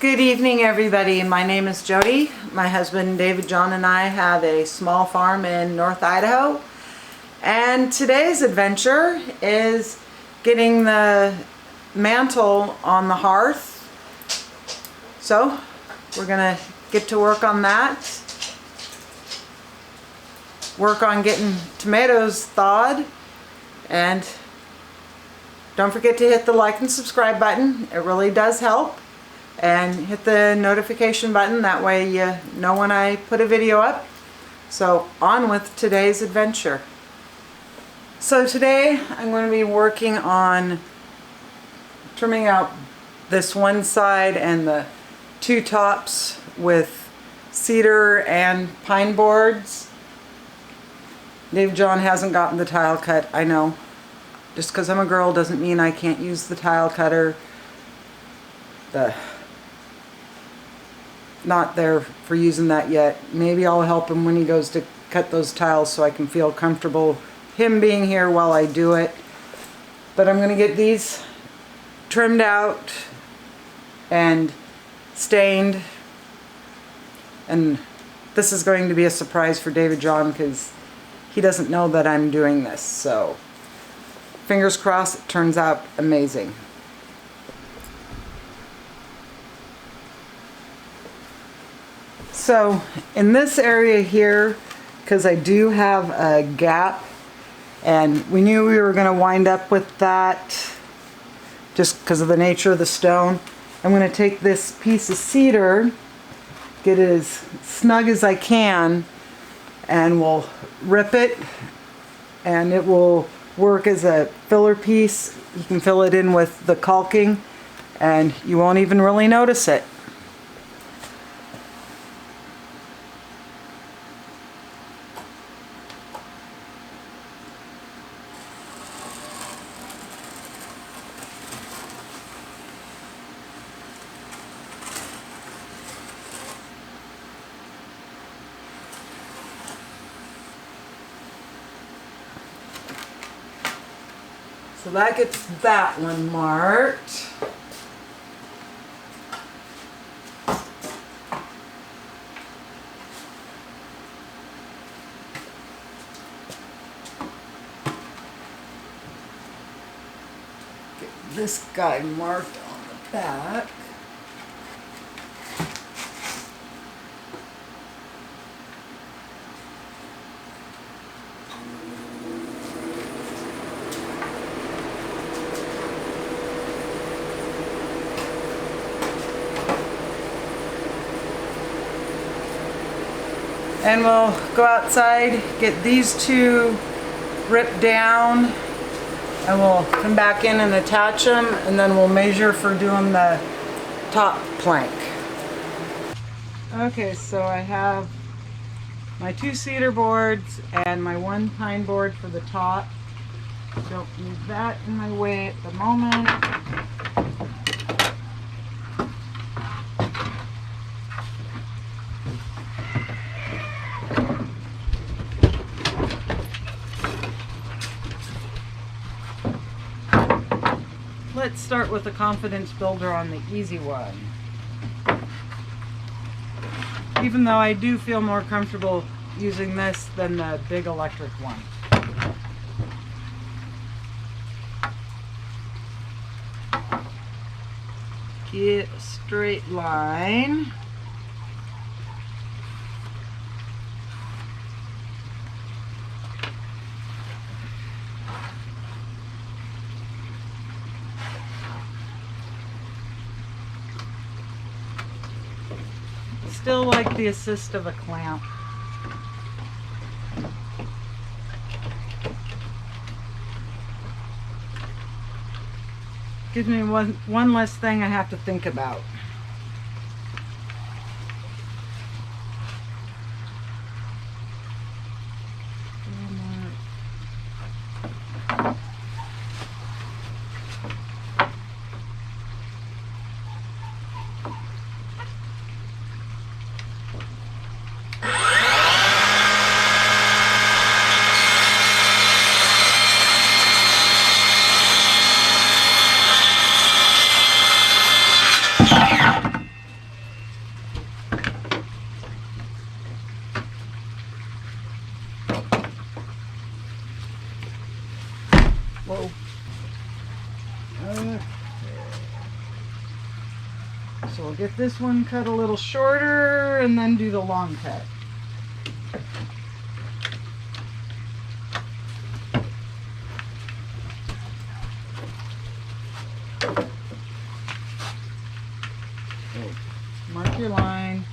Good evening, everybody. My name is Jody. My husband David John and I have a small farm in North Idaho, and today's adventure is getting the mantle on the hearth. So we're gonna get to work on that. Work on getting tomatoes thawed, and don't forget to hit the like and subscribe button. It really does help. And hit the notification button, that way you know when I put a video up. So on with today's adventure. So today I'm going to be working on trimming out this one side and the two tops with cedar and pine boards. Dave John hasn't gotten the tile cut, I know. Just because I'm a girl doesn't mean I can't use the tile cutter. Not there for using that yet. Maybe I'll help him when he goes to cut those tiles so I can feel comfortable him being here while I do it. But I'm going to get these trimmed out and stained, and this is going to be a surprise for David John because he doesn't know that I'm doing this, so fingers crossed it turns out amazing. So in this area here, because I do have a gap, and we knew we were going to wind up with that just because of the nature of the stone, I'm going to take this piece of cedar, get it as snug as I can, and we'll rip it, and it will work as a filler piece. You can fill it in with the caulking and you won't even really notice it. So that gets that one marked. Get this guy marked on the back. And we'll go outside, get these two ripped down, and we'll come back in and attach them, and then we'll measure for doing the top plank. Okay, so I have my two cedar boards and my one pine board for the top. Don't need that in my way at the moment. Let's start with the confidence builder on the easy one. Even though I do feel more comfortable using this than the big electric one. Get a straight line. Still like the assist of a clamp. Gives me one less thing I have to think about. So we'll get this one cut a little shorter and then do the long cut. Mark your line.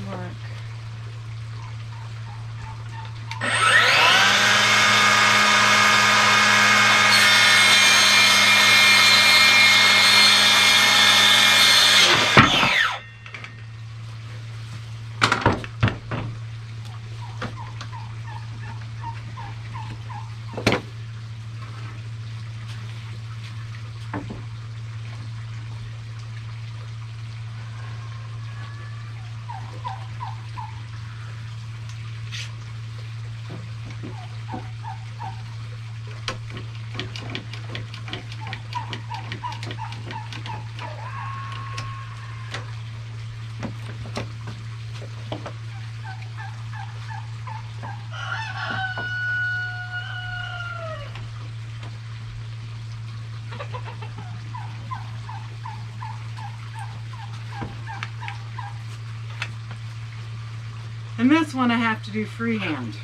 Mark. And this one I have to do freehand.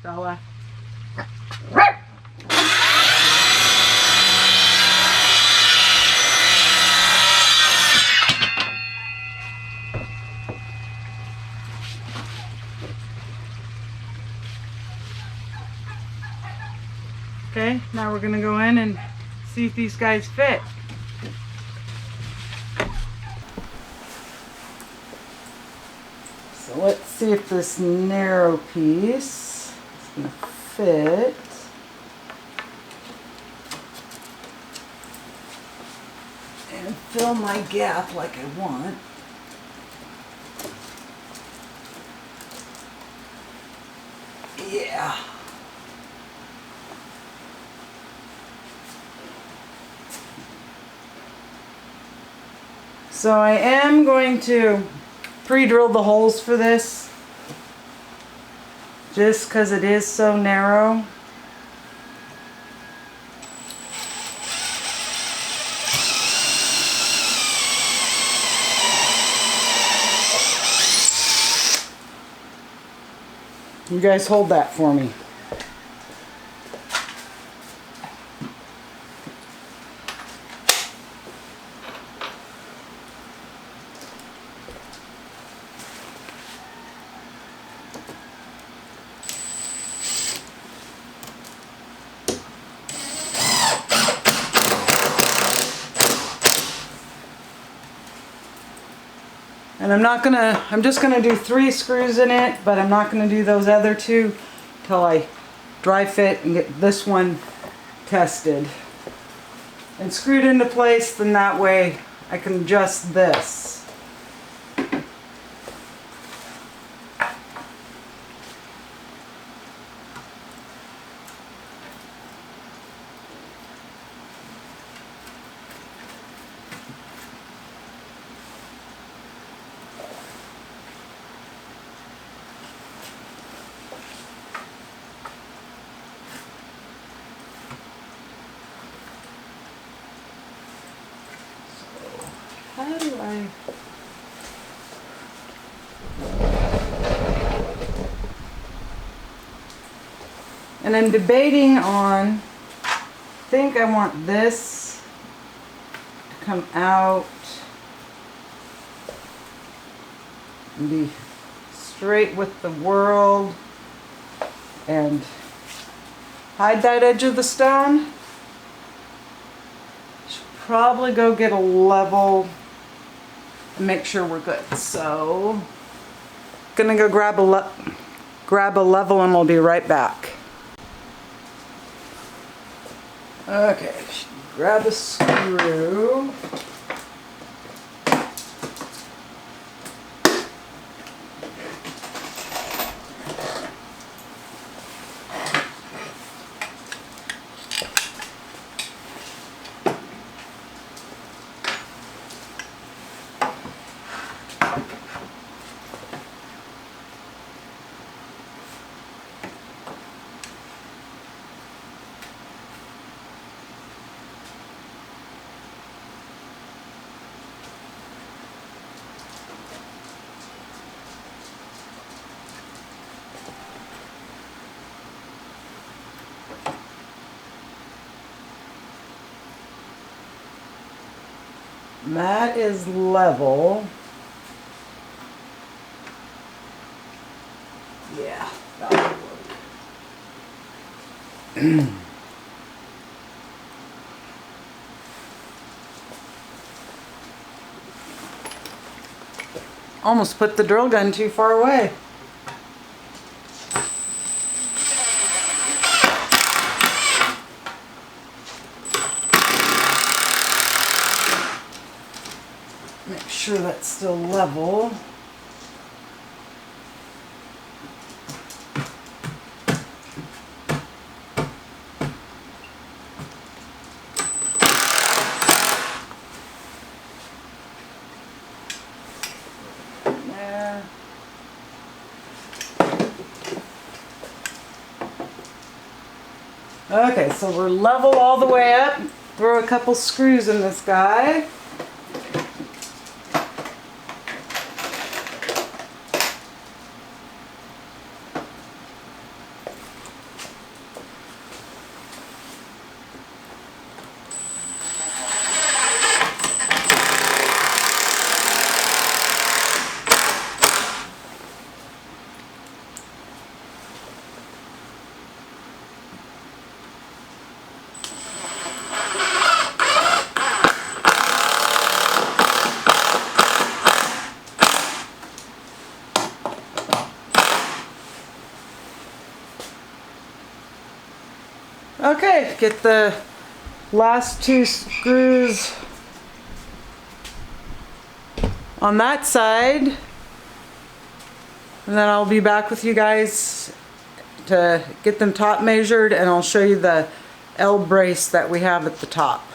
Bella. Okay, now we're gonna go in and see if these guys fit. So let's see if this narrow piece is gonna fit. And fill my gap like I want. Yeah. So I am going to pre-drill the holes for this, just because it is so narrow. You guys hold that for me. And I'm just gonna do 3 screws in it, but I'm not gonna do those other 2 till I dry fit and get this one tested and screwed into place. Then that way I can adjust this. how do I... And I'm debating on, I think I want this to come out and be straight with the world and hide that edge of the stone. Should probably go get a level and make sure we're good. So, gonna go grab a level and we'll be right back. Okay, grab a screw. That is level. Yeah, that'll work. Almost put the drill gun too far away. Make sure that's still level. There. Okay, so we're level all the way up. Throw a couple screws in this guy. Okay, get the last two screws on that side, and then I'll be back with you guys to get them top measured, and I'll show you the L brace that we have at the top.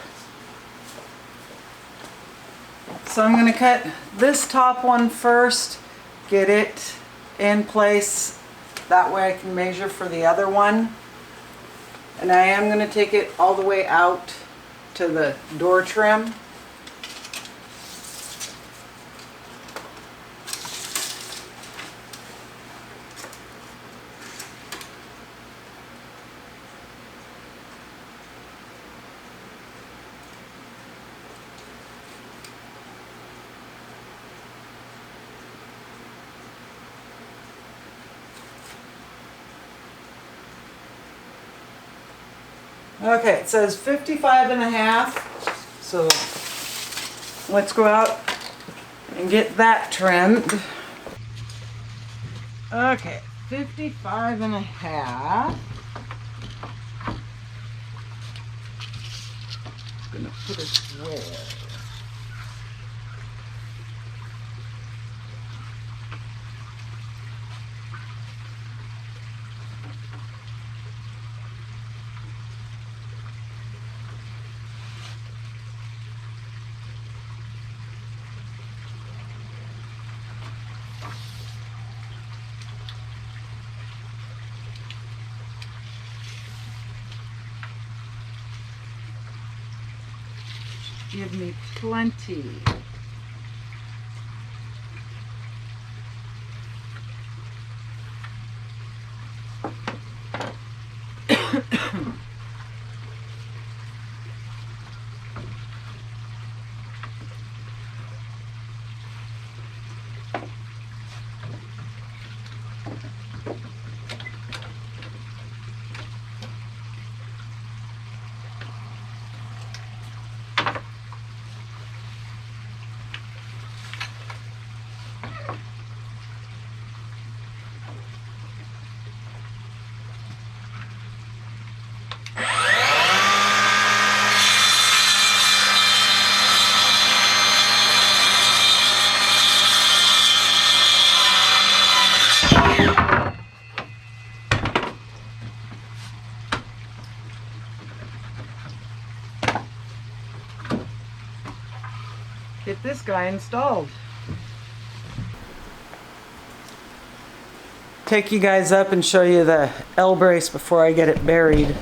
So I'm going to cut this top one first, get it in place, that way I can measure for the other one. And I am going to take it all the way out to the door trim. Okay, it says 55.5, so let's go out and get that trimmed. Okay, 55.5. Gonna put it where? Give me plenty. get this guy installed. Take you guys up and show you the L brace before I get it buried.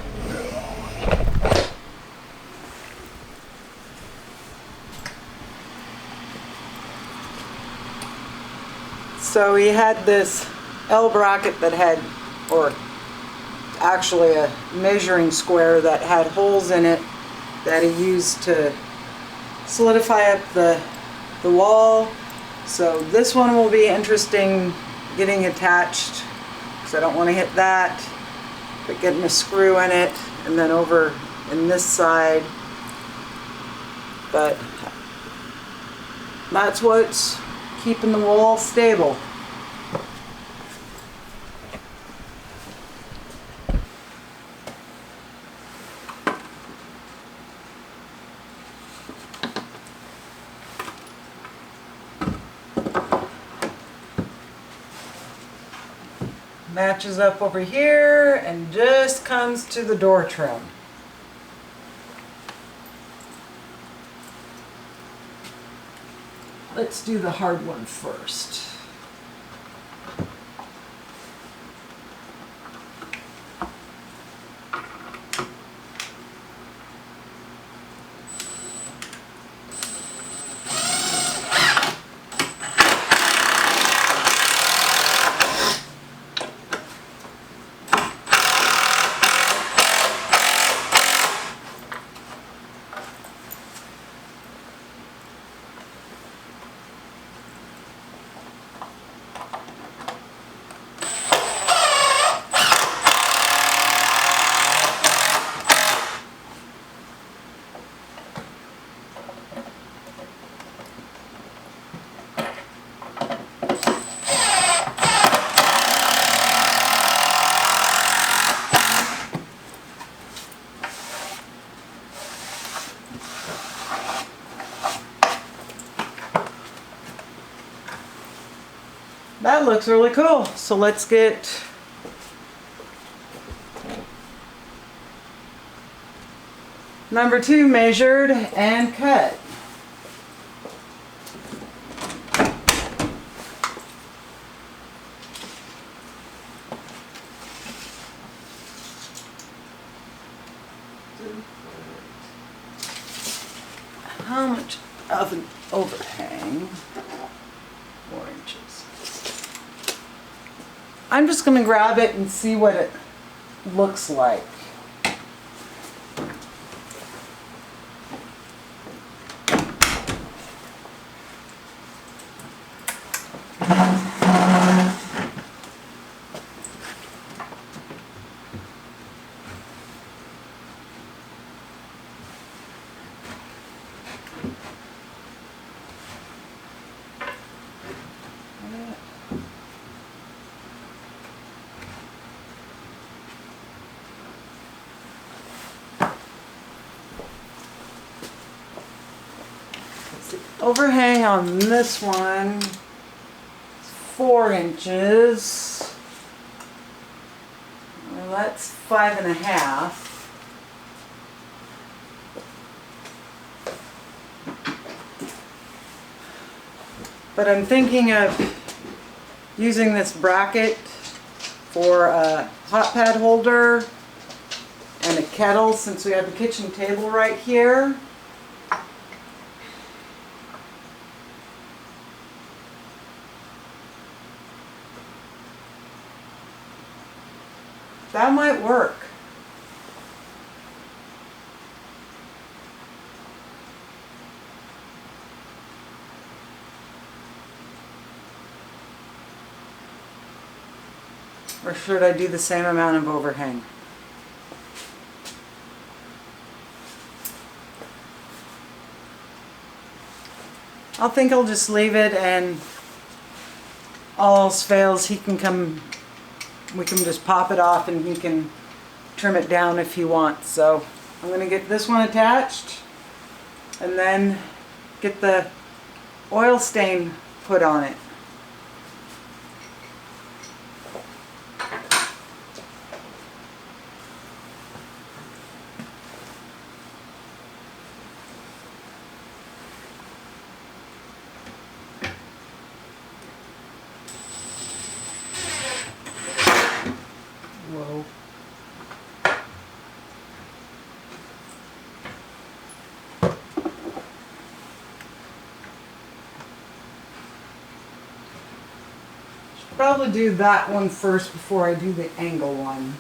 So he had this L bracket that had, or actually a measuring square that had holes in it that he used to solidify up the wall. So this one will be interesting getting attached because I don't want to hit that, but getting a screw in it, and then over in this side. But that's what's keeping the wall stable. Matches up over here and just comes to the door trim. Let's do the hard one first. That looks really cool. So let's get number 2 measured and cut. How much of an overhang? 4 inches. I'm just going to grab it and see what it looks like. Overhang on this one is 4 inches. Well, that's 5.5. But I'm thinking of using this bracket for a hot pad holder and a kettle, since we have the kitchen table right here. That might work. Or should I do the same amount of overhang? I think I'll just leave it, and all else fails, he can come, we can just pop it off and he can trim it down if he wants. So I'm going to get this one attached and then get the oil stain put on it. Probably do that one first before I do the angle one.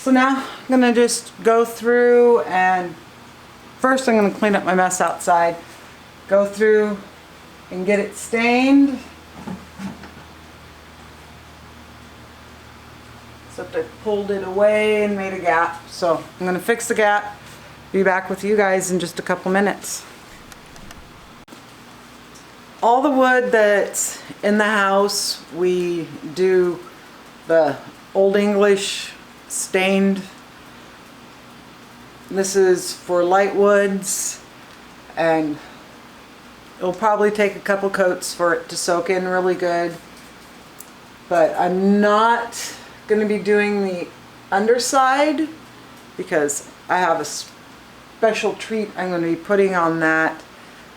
So now I'm going to just go through, and first I'm going to clean up my mess outside. Go through and get it stained. Except I pulled it away and made a gap. So I'm going to fix the gap. Be back with you guys in just a couple minutes. All the wood that's in the house, we do the Old English stained. This is for light woods, and it'll probably take a couple coats for it to soak in really good. But I'm not going to be doing the underside because I have a special treat I'm going to be putting on that,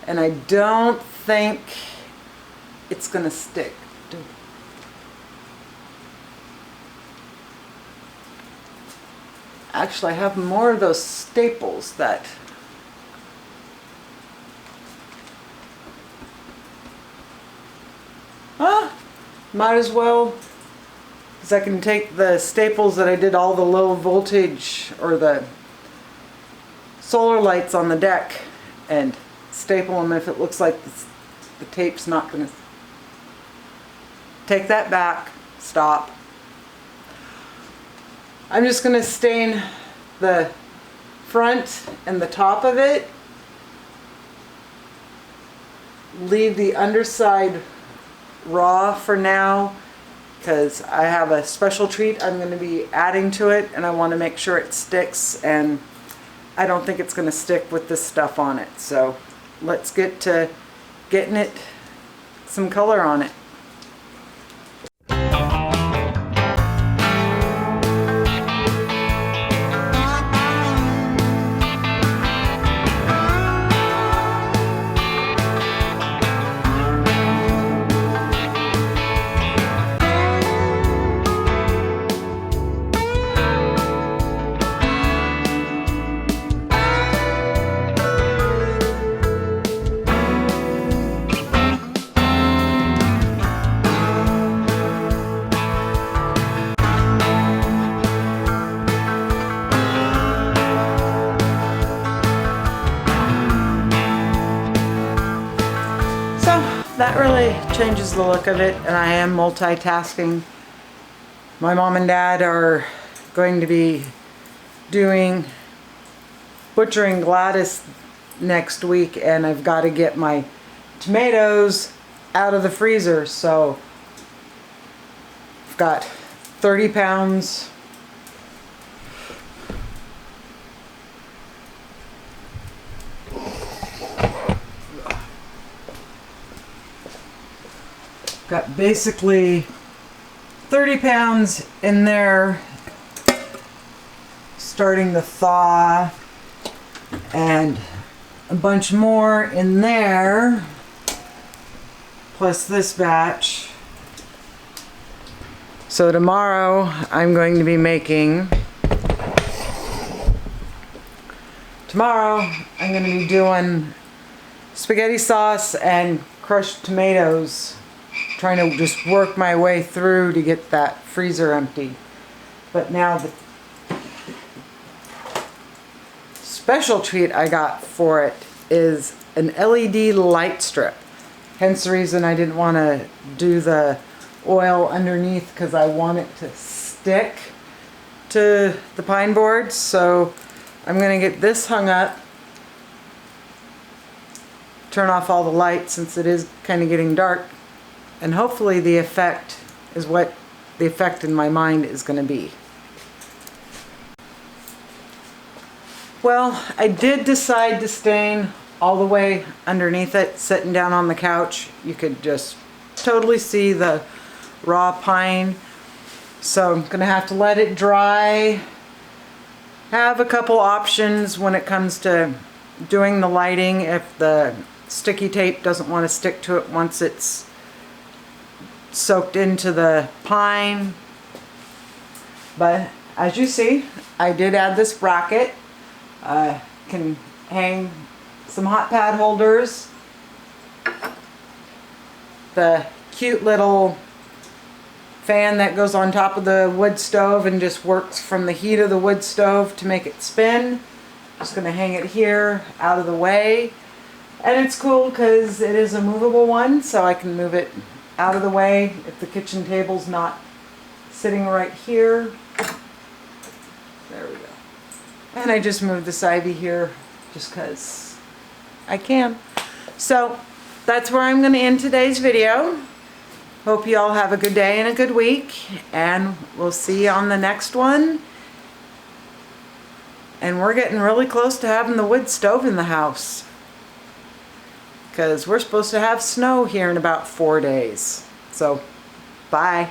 and I don't think it's going to stick. Actually, I have more of those staples that might as well, because I can take the staples that I did all the low voltage or the solar lights on the deck and staple them if it looks like the tape's not going to. Take that back. Stop. I'm just going to stain the front and the top of it. Leave the underside raw for now because I have a special treat I'm going to be adding to it, and I want to make sure it sticks, and I don't think it's going to stick with this stuff on it. So let's get to getting it some color on it. That really changes the look of it, and I am multitasking. My mom and dad are going to be doing butchering Gladys next week, and I've got to get my tomatoes out of the freezer. So I've got 30 pounds. Got basically 30 pounds in there starting to thaw, and a bunch more in there, plus this batch. So tomorrow I'm going to be doing spaghetti sauce and crushed tomatoes, trying to just work my way through to get that freezer empty. But now the special treat I got for it is an LED light strip. Hence the reason I didn't want to do the oil underneath, because I want it to stick to the pine boards. So I'm going to get this hung up, turn off all the lights since it is kind of getting dark, and hopefully the effect is what the effect in my mind is going to be. Well, I did decide to stain all the way underneath it. Sitting down on the couch, you could just totally see the raw pine. So I'm gonna have to let it dry. Have a couple options when it comes to doing the lighting if the sticky tape doesn't want to stick to it once it's soaked into the pine. But as you see, I did add this bracket. Can hang some hot pad holders. The cute little fan that goes on top of the wood stove and just works from the heat of the wood stove to make it spin. Just gonna hang it here out of the way. And it's cool because it is a movable one, so I can move it out of the way if the kitchen table's not sitting right here. There we go. And I just moved this ivy here just because I can. So that's where I'm going to end today's video. Hope you all have a good day and a good week, and we'll see you on the next one. And we're getting really close to having the wood stove in the house, because we're supposed to have snow here in about 4 days. So, bye.